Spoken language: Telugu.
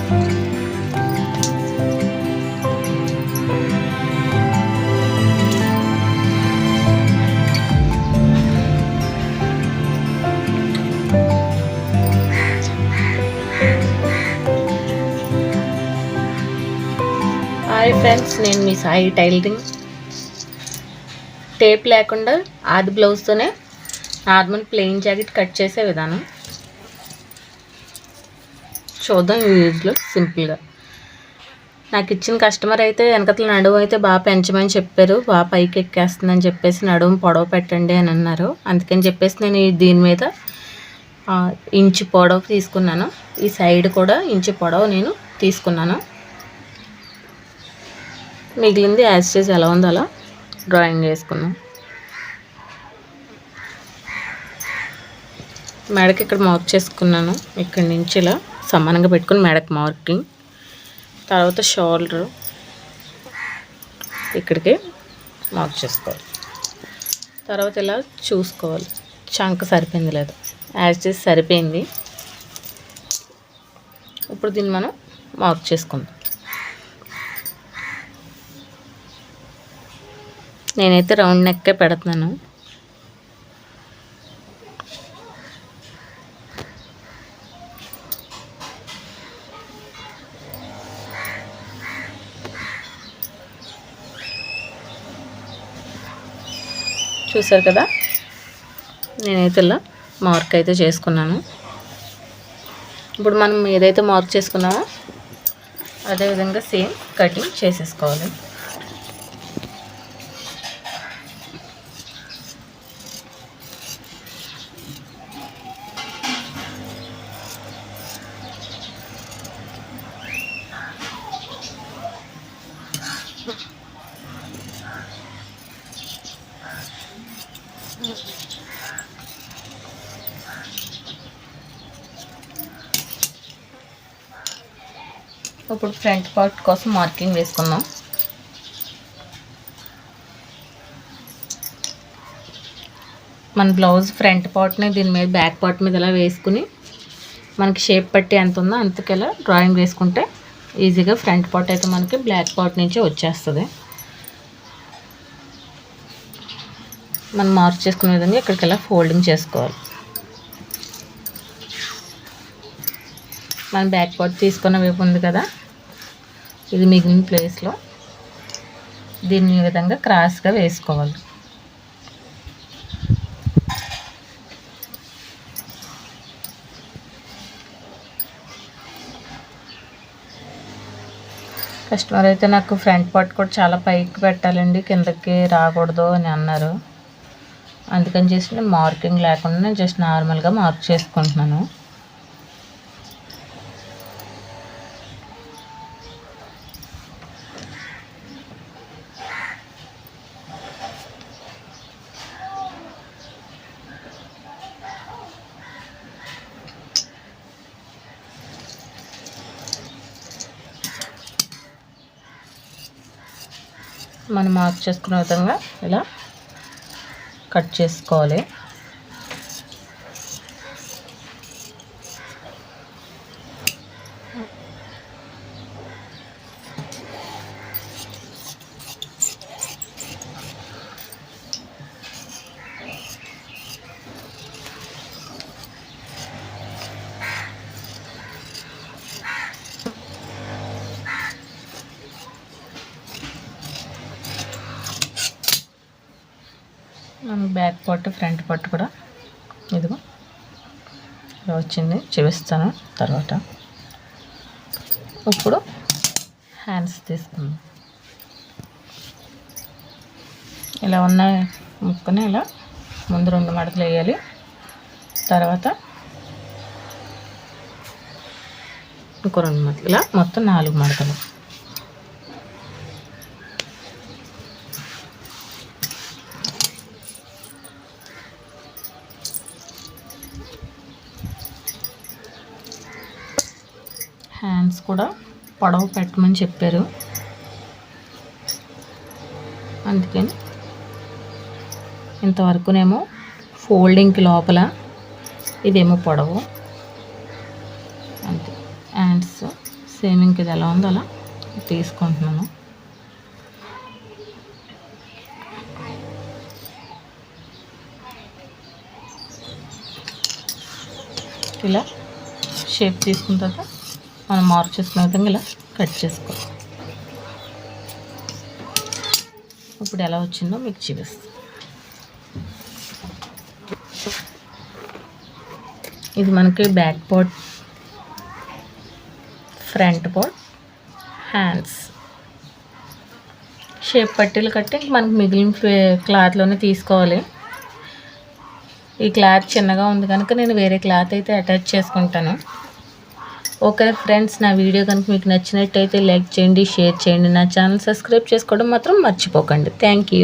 హాయ్ ఫ్రెండ్స్, నేను మీ సాయి టైలరింగ్. టేప్ లేకుండా ఆది బ్లౌజ్తోనే నార్మల్ ప్లెయిన్ జాకెట్ కట్ చేసే విధానం చూద్దాం ఈ వీడియోలో సింపుల్గా. నాకు ఇచ్చిన కస్టమర్ అయితే వెనకతల నడుము అయితే బాగా పెంచమని చెప్పారు, బాగా పైకి ఎక్కేస్తుందని చెప్పేసి నడుము పొడవు పెట్టండి అని అన్నారు. అందుకని చెప్పేసి నేను దీని మీద ఇంచు పొడవు తీసుకున్నాను. ఈ సైడ్ కూడా ఇంచు పొడవు నేను తీసుకున్నాను. మిగిలింది యాజ్ చేసి ఎలా ఉందో అలా డ్రాయింగ్ వేసుకున్నాం. మెడకి ఇక్కడ మార్క్ చేసుకున్నాను. ఇక్కడి నుంచి ఇలా సమానంగా పెట్టుకుని మెడకి మార్కింగ్, తర్వాత షోల్డర్ ఇక్కడికి మార్క్ చేసుకోవాలి. తర్వాత ఇలా చూసుకోవాలి చంక సరిపోయింది లేదు, యాజ్ చేసి సరిపోయింది. ఇప్పుడు దీన్ని మనం మార్క్ చేసుకుందాం. నేనైతే రౌండ్ నెక్కే పెడుతున్నాను. చూసారు కదా, నేనైతే ఇలా మార్క్ అయితే చేసుకున్నాను. ఇప్పుడు మనం ఏదైతే మార్క్ చేసుకున్నామో అదేవిధంగా సేమ్ కటింగ్ చేసేసుకోవాలి. ఇప్పుడు ఫ్రంట్ పార్ట్ కోసం మార్కింగ్ వేసుకుందాం. మన బ్లౌజ్ ఫ్రంట్ పార్ట్ని దీని మీద బ్యాక్ పార్ట్ మీద ఇలా వేసుకుని మనకి షేప్ పట్టి ఎంత ఉందో అంతకెలా డ్రాయింగ్ వేసుకుంటే ఈజీగా ఫ్రంట్ పార్ట్ అయితే మనకి బ్యాక్ పార్ట్ నుంచి వచ్చేస్తుంది. మనం మార్క్ చేసుకునే విధంగా ఇక్కడికి ఇలా ఫోల్డింగ్ చేసుకోవాలి. మన బ్యాక్ పార్ట్ తీసుకున్న వైపు ఉంది కదా, ఇది మిగిలిన ప్లేస్లో దీన్ని ఈ విధంగా క్రాస్గా వేసుకోవాలి. కస్టమర్ అయితే నాకు ఫ్రంట్ పార్ట్ కూడా చాలా పైకి పెట్టాలండి, కిందకి రాకూడదు అని అన్నారు. అందుకని చేసి నేను మార్కింగ్ లేకుండా జస్ట్ నార్మల్గా మార్క్ చేసుకుంటున్నాను. మనం మార్క్ చేసుకునే విధంగా ఇలా కట్ చేసుకోవాలి. మన బ్యాక్ పార్ట్ ఫ్రంట్ పార్ట్ కూడా ఇదిగో ఇలా వచ్చింది, చూపిస్తాను తర్వాత. ఇప్పుడు హ్యాండ్స్ తీసుకుందాం. ఇలా ఉన్న ముక్కని ఇలా ముందు 2 మడతలు వేయాలి, తర్వాత ఇంకో 2 మడతలు, ఇలా మొత్తం 4 మడతలు. హ్యాండ్స్ కూడా పొడవు పెట్టమని చెప్పారు, అందుకని ఇంతవరకునేమో ఫోల్డింగ్కి లోపల, ఇదేమో పొడవు అంతే. హ్యాండ్స్ సేమ్ ఇంక ఇది ఎలా ఉందో అలా తీసుకుంటున్నాను. ఇలా షేప్ తీసుకున్న తర్వాత మనం మార్క్ చేసుకున్న విధంగా ఇలా కట్ చేసుకోవాలి. ఇప్పుడు ఎలా వచ్చిందో మీకు చూపిస్తాను. ఇది మనకి back part, front part, hands shape పట్టీలు కట్టి మనకి మిగిలిన క్లాత్లోనే తీసుకోవాలి. ఈ క్లాత్ చిన్నగా ఉంది కనుక నేను వేరే క్లాత్ అయితే అటాచ్ చేసుకుంటాను. ఓకే ఫ్రెండ్స్, నా వీడియో కనుక మీకు నచ్చినట్టయితే లైక్ చేయండి, షేర్ చేయండి. నా ఛానల్ సబ్స్క్రైబ్ చేసుకోవడం మాత్రం మర్చిపోకండి. Thank you.